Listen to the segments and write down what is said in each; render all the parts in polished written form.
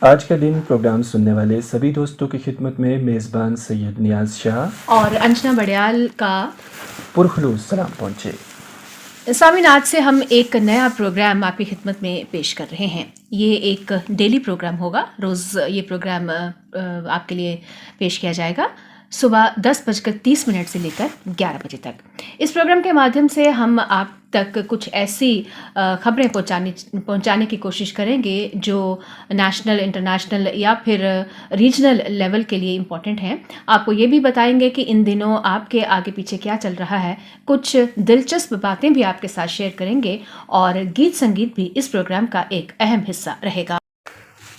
आज का दिन प्रोग्राम सुनने वाले सभी दोस्तों की खिदमत में मेज़बान सैयद नियाज शाह और अंजना बड़याल का पुरखलूस सलाम पहुँचे। सामीन, आज से हम एक नया प्रोग्राम आपकी खिदमत में पेश कर रहे हैं। ये एक डेली प्रोग्राम होगा। रोज़ ये प्रोग्राम आपके लिए पेश किया जाएगा सुबह 10:30 से लेकर 11 बजे तक। इस प्रोग्राम के माध्यम से हम आप तक कुछ ऐसी खबरें पहुंचाने की कोशिश करेंगे जो नेशनल, इंटरनेशनल या फिर रीजनल लेवल के लिए इम्पोर्टेंट हैं। आपको ये भी बताएंगे कि इन दिनों आपके आगे पीछे क्या चल रहा है। कुछ दिलचस्प बातें भी आपके साथ शेयर करेंगे और गीत संगीत भी इस प्रोग्राम का एक अहम हिस्सा रहेगा।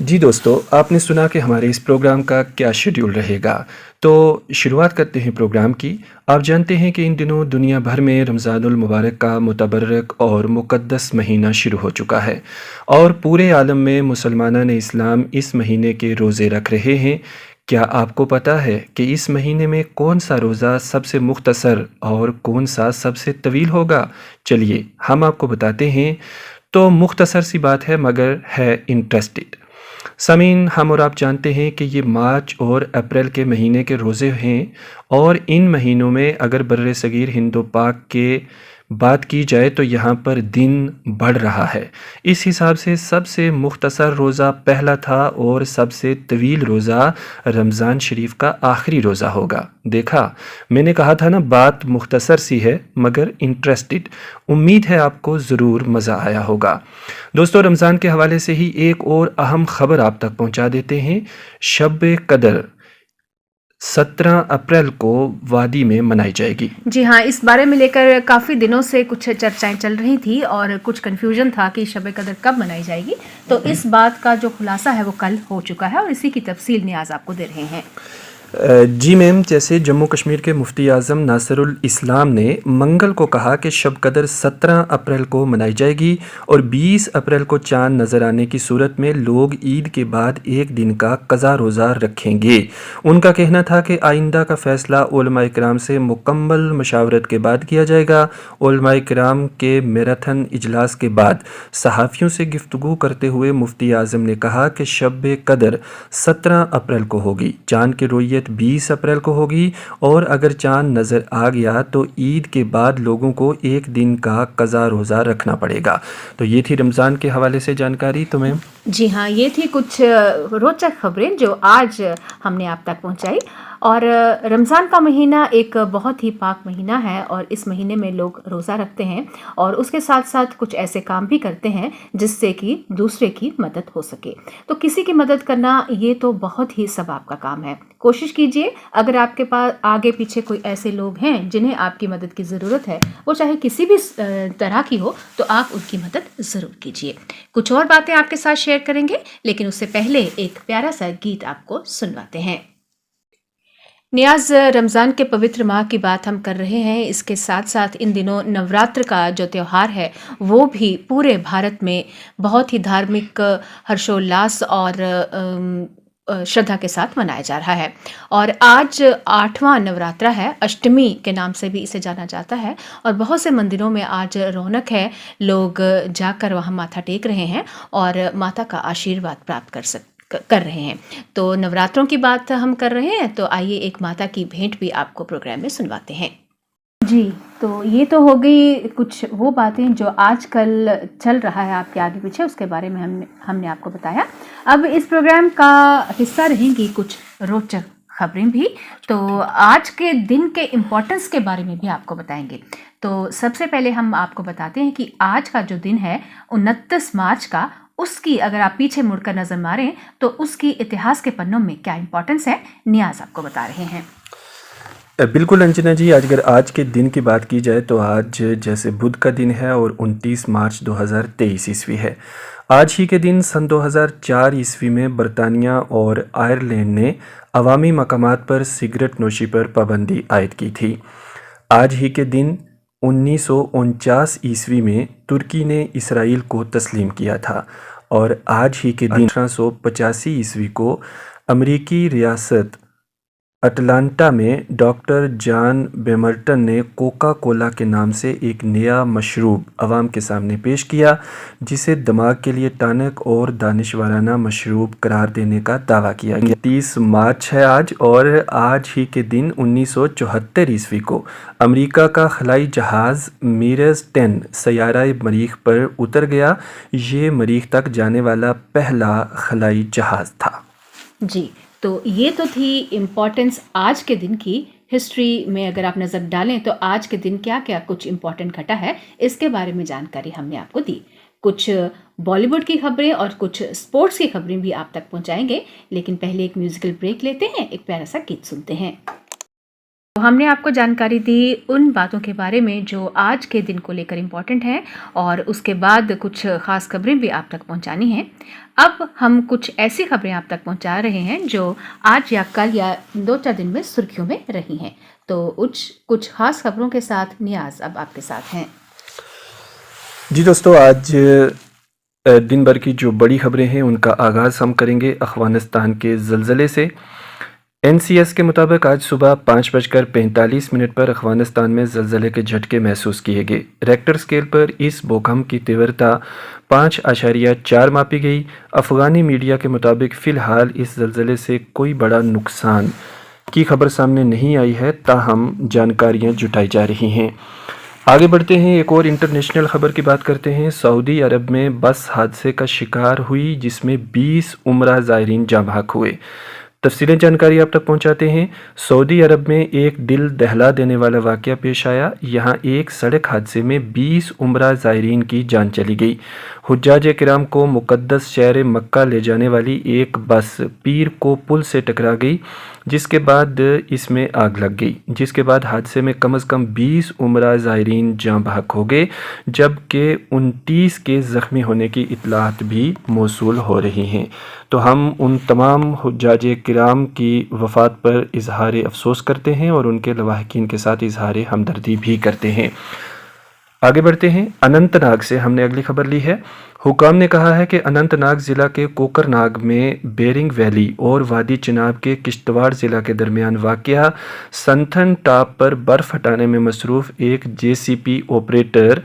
जी दोस्तों, आपने सुना कि हमारे इस प्रोग्राम का क्या शेड्यूल रहेगा, तो शुरुआत करते हैं प्रोग्राम की। आप जानते हैं कि इन दिनों दुनिया भर में रमज़ानुल मुबारक का मुतबर्रक और मुक़द्दस महीना शुरू हो चुका है और पूरे आलम में मुसलमानान इस्लाम इस महीने के रोज़े रख रहे हैं। क्या आपको पता है कि इस महीने में कौन सा रोज़ा सबसे मुख्तसर और कौन सा सबसे तवील होगा? चलिए हम आपको बताते हैं। तो मुख्तसर सी बात है मगर है इंटरेस्टेड। सामीन, हम और आप जानते हैं कि ये मार्च और अप्रैल के महीने के रोज़े हैं और इन महीनों में अगर बर्रे सगीर हिंदो पाक के बात की जाए तो यहाँ पर दिन बढ़ रहा है। इस हिसाब से सबसे मुख्तसर रोज़ा पहला था और सबसे तवील रोज़ा रमज़ान शरीफ का आखिरी रोज़ा होगा। देखा, मैंने कहा था ना, बात मुख्तसर सी है मगर इंटरेस्टेड। उम्मीद है आपको ज़रूर मज़ा आया होगा। दोस्तों, रमज़ान के हवाले से ही एक और अहम ख़बर आप तक पहुँचा देते हैं। शब कदर 17 अप्रैल को वादी में मनाई जाएगी। जी हाँ, इस बारे में लेकर काफ़ी दिनों से कुछ चर्चाएं चल रही थी और कुछ कन्फ्यूजन था कि शब कदर कब मनाई जाएगी। तो इस बात का जो खुलासा है वो कल हो चुका है और इसी की तफसील नियाज आपको दे रहे हैं। जी मैम, जैसे जम्मू कश्मीर के मुफ्ती आज़म नासिरुल इस्लाम ने मंगल को कहा कि शब कदर 17 अप्रैल को मनाई जाएगी और 20 अप्रैल को चांद नज़र आने की सूरत में लोग ईद के बाद एक दिन का कज़ा रोज़ा रखेंगे। उनका कहना था कि आइंदा का फ़ैसला उलमाए किराम से मुकम्मल मशावरत के बाद किया जाएगा। उलमाए किराम के मैराथन इजलास के बाद सहाफ़ियों से गुफ्तगू करते हुए मुफ्ती आज़म ने कहा कि शब कदर 17 अप्रैल को होगी, चांद की रोयत 20 अप्रैल को होगी और अगर चांद नज़र आ गया तो ईद के बाद लोगों को एक दिन का कज़ा रोज़ा रखना पड़ेगा। तो ये थी रमज़ान के हवाले से जानकारी। तो मैम जी हाँ, ये थी कुछ रोचक खबरें जो आज हमने आप तक पहुंचाई। और रमज़ान का महीना एक बहुत ही पाक महीना है और इस महीने में लोग रोज़ा रखते हैं और उसके साथ साथ कुछ ऐसे काम भी करते हैं जिससे कि दूसरे की मदद हो सके। तो किसी की मदद करना ये तो बहुत ही सवाब का काम है। कोशिश कीजिए, अगर आपके पास आगे पीछे कोई ऐसे लोग हैं जिन्हें आपकी मदद की ज़रूरत है, वो चाहे किसी भी तरह की हो, तो आप उनकी मदद ज़रूर कीजिए। कुछ और बातें आपके साथ शेयर करेंगे, लेकिन उससे पहले एक प्यारा सा गीत आपको सुनवाते हैं। नियाज, रमज़ान के पवित्र माह की बात हम कर रहे हैं। इसके साथ साथ इन दिनों नवरात्र का जो त्यौहार है वो भी पूरे भारत में बहुत ही धार्मिक हर्षोल्लास और श्रद्धा के साथ मनाया जा रहा है। और आज 8वां नवरात्रा है, अष्टमी के नाम से भी इसे जाना जाता है और बहुत से मंदिरों में आज रौनक है। लोग जाकर वहाँ माथा टेक रहे हैं और माता का आशीर्वाद प्राप्त कर रहे हैं। तो नवरात्रों की बात हम कर रहे हैं, तो आइए एक माता की भेंट भी आपको प्रोग्राम में सुनवाते हैं। जी, तो ये तो हो गई कुछ वो बातें जो आजकल चल रहा है आपके आगे पीछे, उसके बारे में हमने आपको बताया। अब इस प्रोग्राम का हिस्सा रहेंगी कुछ रोचक खबरें भी। तो आज के दिन के इम्पोर्टेंस के बारे में भी आपको बताएंगे। तो सबसे पहले हम आपको बताते हैं कि आज का जो दिन है 29 मार्च का, उसकी अगर आप पीछे मुड़कर नज़र मारें तो उसकी इतिहास के पन्नों में क्या इम्पोर्टेंस है, नियाज आपको बता रहे हैं। बिल्कुल अंजना जी, अगर आज के दिन की बात की जाए तो आज जैसे बुध का दिन है और 29 मार्च 2023 ईस्वी है। आज ही के दिन सन 2004 ईस्वी में बरतानिया और आयरलैंड ने अवामी मकामात पर सिगरेट नोशी पर पाबंदी आयद की थी। आज ही के दिन 1949 ईस्वी में तुर्की ने इसराइल को तस्लीम किया था और आज ही के दिन 1885 ईस्वी को अमरीकी रियासत अटलांटा में डॉक्टर जॉन बेमर्टन ने कोका कोला के नाम से एक नया मशरूब अवाम के सामने पेश किया, जिसे दिमाग के लिए टॉनिक और दानिशवाराना मशरूब करार देने का दावा किया गया। 30 मार्च है आज, और आज ही के दिन 1974 ईस्वी को अमेरिका का खलाई जहाज़ मीरेज 10 सैयारा मरीख पर उतर गया। ये मरीख तक जाने वाला पहला खलाई जहाज़ था। जी, तो ये तो थी इम्पोर्टेंस आज के दिन की। हिस्ट्री में अगर आप नज़र डालें तो आज के दिन क्या क्या कुछ इम्पोर्टेंट घटा है, इसके बारे में जानकारी हमने आपको दी। कुछ बॉलीवुड की खबरें और कुछ स्पोर्ट्स की खबरें भी आप तक पहुंचाएंगे, लेकिन पहले एक म्यूजिकल ब्रेक लेते हैं, एक प्यारा सा गीत सुनते हैं। तो हमने आपको जानकारी दी उन बातों के बारे में जो आज के दिन को लेकर इम्पॉर्टेंट हैं, और उसके बाद कुछ ख़ास खबरें भी आप तक पहुंचानी हैं। अब हम कुछ ऐसी खबरें आप तक पहुंचा रहे हैं जो आज या कल या 2-4 दिन में सुर्खियों में रही हैं। तो कुछ ख़ास खबरों के साथ नियाज़ अब आपके साथ हैं। जी दोस्तों, आज दिन भर की जो बड़ी खबरें हैं उनका आगाज़ हम करेंगे अफ़गानिस्तान के ज़लज़ले से। NCS के मुताबिक आज सुबह 5:45 पर अफ़गानिस्तान में ज़लज़ले के झटके महसूस किए गए। रेक्टर स्केल पर इस भूकंप की तीव्रता 5.4 मापी गई। अफ़गानी मीडिया के मुताबिक फ़िलहाल इस ज़लज़ले से कोई बड़ा नुकसान की खबर सामने नहीं आई है, ताहम जानकारियाँ जुटाई जा रही हैं। आगे बढ़ते हैं, एक और इंटरनेशनल ख़बर की बात करते हैं। सऊदी अरब में बस हादसे का शिकार हुई, जिसमें 20 उम्रा ज़ायरीन जाँ बहक हुए। तफसीली जानकारी आप तक पहुंचाते हैं। सऊदी अरब में एक दिल दहला देने वाला वाक़या पेश आया। यहां एक सड़क हादसे में 20 उम्रा ज़ायरीन की जान चली गई। हुज्जाज किराम को मुक़द्दस शहर मक्का ले जाने वाली एक बस पीर को पुल से टकरा गई, जिसके बाद इसमें आग लग गई, जिसके बाद हादसे में कम से कम 20 उम्रा ज़ायरीन जाँ बहक हो गए, जबकि 29 के ज़ख्मी होने की इत्तलात भी मौसूल हो रही हैं। तो हम उन तमाम हुज्जाज किराम की वफ़ात पर इजहार अफसोस करते हैं और उनके लवाहिकीन के साथ इजहार हमदर्दी भी करते हैं। आगे बढ़ते हैं, अनंतनाग से हमने अगली खबर ली है। हुकाम ने कहा है कि अनंतनाग ज़िला के कोकरनाग में बेरिंग वैली और वादी चिनाब के किश्तवाड़ ज़िला के दरमियान वाक़या संथन टॉप पर बर्फ़ हटाने में मसरूफ़ एक JCP ऑपरेटर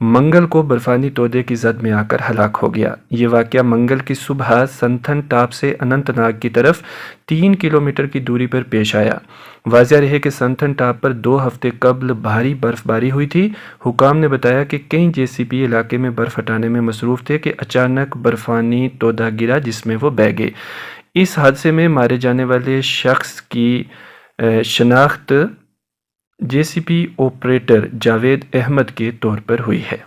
मंगल को बर्फ़ानी तोदे की जद में आकर हलाक हो गया। ये वाक़या मंगल की सुबह संथन टॉप से अनंतनाग की तरफ 3 किलोमीटर की दूरी पर पेश आया। वाज़ेह रहे कि संथन टॉप पर 2 हफ्ते कबल भारी बर्फ़बारी हुई थी। हुकाम ने बताया कि कई JCP इलाके में बर्फ़ हटाने में मसरूफ़ थे कि अचानक बर्फ़ानी तोदा गिरा, जिसमें वो बह गए। इस हादसे में मारे जाने वाले शख्स की शनाख्त JCP ऑपरेटर जावेद अहमद के तौर पर हुई है।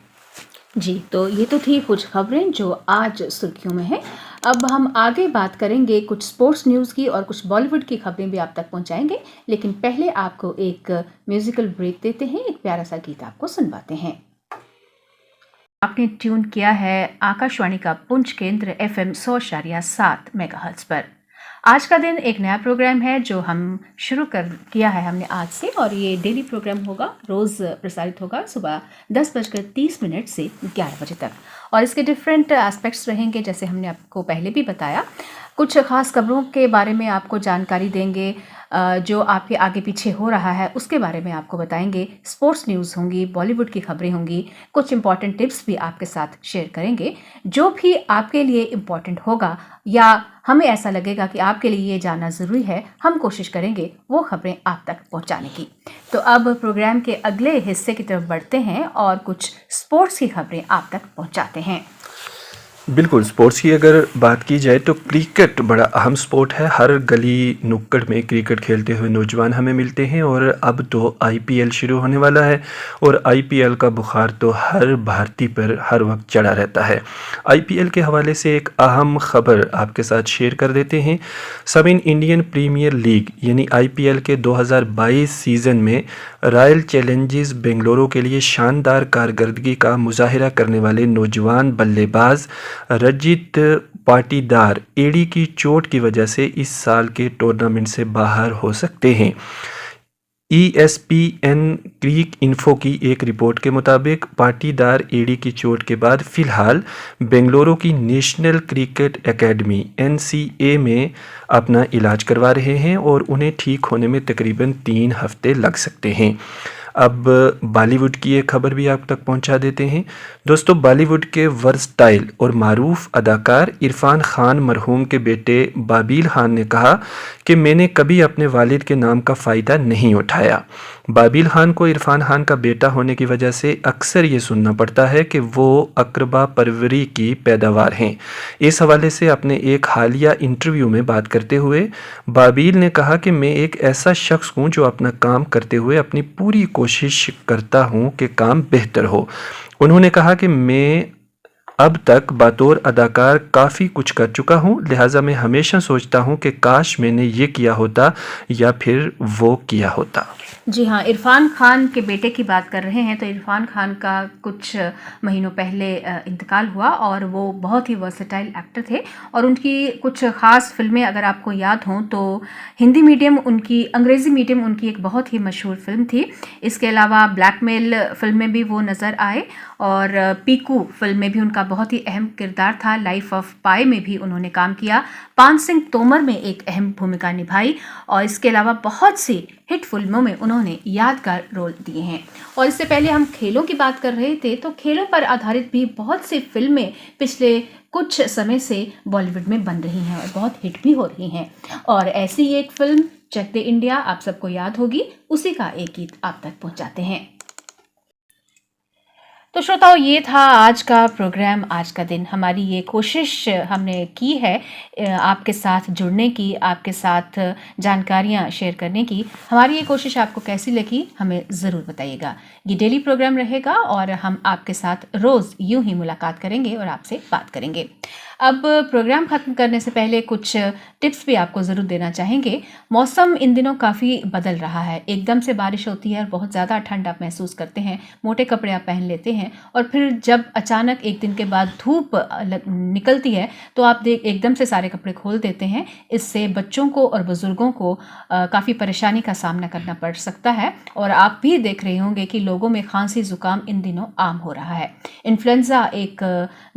जी, तो ये तो थी कुछ खबरें जो आज सुर्खियों में हैं। अब हम आगे बात करेंगे कुछ स्पोर्ट्स न्यूज़ की और कुछ बॉलीवुड की खबरें भी आप तक पहुंचाएंगे, लेकिन पहले आपको एक म्यूजिकल ब्रेक देते हैं, एक प्यारा सा गीत आपको सुनवाते हैं। आपने ट्यून किया है आकाशवाणी का पुंछ केंद्र FM 100.7 मेगाहर्ट्ज़ पर। आज का दिन एक नया प्रोग्राम है जो हम शुरू किया है हमने आज से, और ये डेली प्रोग्राम होगा, रोज़ प्रसारित होगा सुबह 10:30 से 11 बजे तक, और इसके डिफरेंट एस्पेक्ट्स रहेंगे। जैसे हमने आपको पहले भी बताया, कुछ ख़ास खबरों के बारे में आपको जानकारी देंगे, जो आपके आगे पीछे हो रहा है उसके बारे में आपको बताएंगे। स्पोर्ट्स न्यूज़ होंगी, बॉलीवुड की खबरें होंगी, कुछ इंपॉर्टेंट टिप्स भी आपके साथ शेयर करेंगे। जो भी आपके लिए इम्पॉर्टेंट होगा या हमें ऐसा लगेगा कि आपके लिए ये जानना ज़रूरी है, हम कोशिश करेंगे वो खबरें आप तक पहुंचाने की। तो अब प्रोग्राम के अगले हिस्से की तरफ बढ़ते हैं और कुछ स्पोर्ट्स की खबरें आप तक पहुंचाते हैं। बिल्कुल, स्पोर्ट्स की अगर बात की जाए तो क्रिकेट बड़ा अहम स्पोर्ट है। हर गली नुक्कड़ में क्रिकेट खेलते हुए नौजवान हमें मिलते हैं, और अब तो IPL शुरू होने वाला है, और IPL का बुखार तो हर भारतीय पर हर वक्त चढ़ा रहता है। IPL के हवाले से एक अहम खबर आपके साथ शेयर कर देते हैं। सब इंडियन प्रीमियर लीग यानी IPL के 2022 सीज़न में रॉयल चैलेंजर्स बेंगलुरु के लिए शानदार कारकर्दगी का मुजाहिरा करने वाले नौजवान बल्लेबाज रजित पाटीदार एड़ी की चोट की वजह से इस साल के टूर्नामेंट से बाहर हो सकते हैं। ESPN क्रीक इन्फो की एक रिपोर्ट के मुताबिक पाटीदार एड़ी की चोट के बाद फिलहाल बेंगलुरु की नेशनल क्रिकेट एकेडमी NCA में अपना इलाज करवा रहे हैं और उन्हें ठीक होने में तकरीबन 3 हफ्ते लग सकते हैं। अब बॉलीवुड की एक खबर भी आप तक पहुंचा देते हैं। दोस्तों, बॉलीवुड के वर्सटाइल और मारूफ अदाकार इरफान खान मरहूम के बेटे बाबील खान ने कहा कि मैंने कभी अपने वालिद के नाम का फ़ायदा नहीं उठाया। बाबील खान को इरफान खान का बेटा होने की वजह से अक्सर ये सुनना पड़ता है कि वो अकरबा परवरी की पैदावार हैं। इस हवाले से अपने एक हालिया इंटरव्यू में बात करते हुए बाबील ने कहा कि मैं एक ऐसा शख्स हूँ जो अपना काम करते हुए अपनी पूरी कोशिश करता हूँ कि काम बेहतर हो। उन्होंने कहा कि मैं अब तक बतौर अदाकार काफ़ी कुछ कर चुका हूँ, लिहाजा मैं हमेशा सोचता हूँ कि काश मैंने ये किया होता या फिर वो किया होता। जी हाँ, इरफान खान के बेटे की बात कर रहे हैं तो इरफान खान का कुछ महीनों पहले इंतकाल हुआ और वो बहुत ही वर्सेटाइल एक्टर थे और उनकी कुछ ख़ास फिल्में अगर आपको याद हों तो हिंदी मीडियम उनकी, अंग्रेज़ी मीडियम उनकी एक बहुत ही मशहूर फिल्म थी। इसके अलावा ब्लैकमेल फिल्म में भी वो नज़र आए और पीकू फिल्म में भी उनका बहुत ही अहम किरदार था। लाइफ ऑफ पाई में भी उन्होंने काम किया। पान सिंह तोमर में एक अहम भूमिका निभाई और इसके अलावा बहुत सी हिट फिल्मों में उन्होंने यादगार रोल दिए हैं। और इससे पहले हम खेलों की बात कर रहे थे तो खेलों पर आधारित भी बहुत सी फिल्में पिछले कुछ समय से बॉलीवुड में बन रही हैं और बहुत हिट भी हो रही हैं। और ऐसी एक फिल्म चक दे इंडिया आप सबको याद होगी, उसी का एक गीत आप तक पहुंचाते हैं। तो श्रोताओं, ये था आज का प्रोग्राम, आज का दिन। हमारी ये कोशिश हमने की है आपके साथ जुड़ने की, आपके साथ जानकारियाँ शेयर करने की। हमारी ये कोशिश आपको कैसी लगी हमें ज़रूर बताइएगा। ये डेली प्रोग्राम रहेगा और हम आपके साथ रोज़ यूं ही मुलाकात करेंगे और आपसे बात करेंगे। अब प्रोग्राम ख़त्म करने से पहले कुछ टिप्स भी आपको ज़रूर देना चाहेंगे। मौसम इन दिनों काफ़ी बदल रहा है, एकदम से बारिश होती है और बहुत ज़्यादा ठंड आप महसूस करते हैं, मोटे कपड़े आप पहन लेते हैं और फिर जब अचानक एक दिन के बाद धूप निकलती है तो आप एकदम से सारे कपड़े खोल देते हैं। इससे बच्चों को और बुज़ुर्गों को काफ़ी परेशानी का सामना करना पड़ सकता है और आप भी देख रहे होंगे कि लोगों में खांसी ज़ुकाम इन दिनों आम हो रहा है। इन्फ्लुएंज़ा एक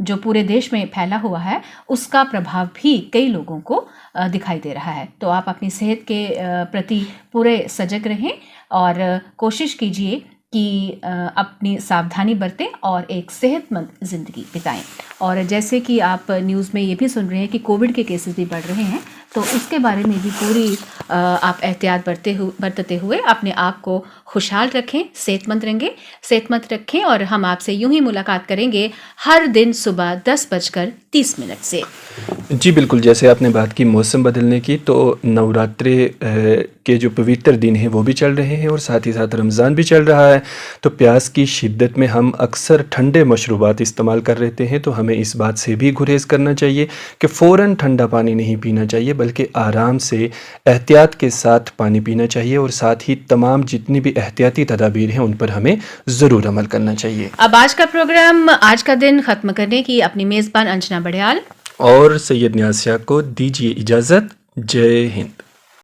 जो पूरे देश में फैला हुआ है उसका प्रभाव भी कई लोगों को दिखाई दे रहा है। तो आप अपनी सेहत के प्रति पूरे सजग रहें और कोशिश कीजिए कि अपनी सावधानी बरतें और एक सेहतमंद ज़िंदगी बिताएं। और जैसे कि आप न्यूज़ में ये भी सुन रहे हैं कि कोविड के केसेस भी बढ़ रहे हैं, तो उसके बारे में भी पूरी आप एहतियात बरतते हुए अपने आप को खुशहाल रखें, सेहतमंद रखें। और हम आपसे यूं ही मुलाकात करेंगे हर दिन सुबह 10:30 से। जी बिल्कुल, जैसे आपने बात की मौसम बदलने की, तो नवरात्रे के जो पवित्र दिन हैं वो भी चल रहे हैं और साथ ही साथ रमज़ान भी चल रहा है। तो प्यास की शिद्दत में हम अक्सर ठंडे मशरूबात इस्तेमाल कर लेते हैं, तो हमें इस बात से भी गुरेज करना चाहिए कि फ़ौरन ठंडा पानी नहीं पीना चाहिए, बल्कि आराम से एहतियात के साथ पानी पीना चाहिए और साथ ही तमाम जितनी भी एहतियाती तदाबीर हैं उन पर हमें ज़रूर अमल करना चाहिए। अब आज का प्रोग्राम, आज का दिन ख़त्म करने की अपनी मेज़बान अंजना बड़ियाल और सैयद न्याज़ शाह को दीजिए इजाज़त। जय हिंद।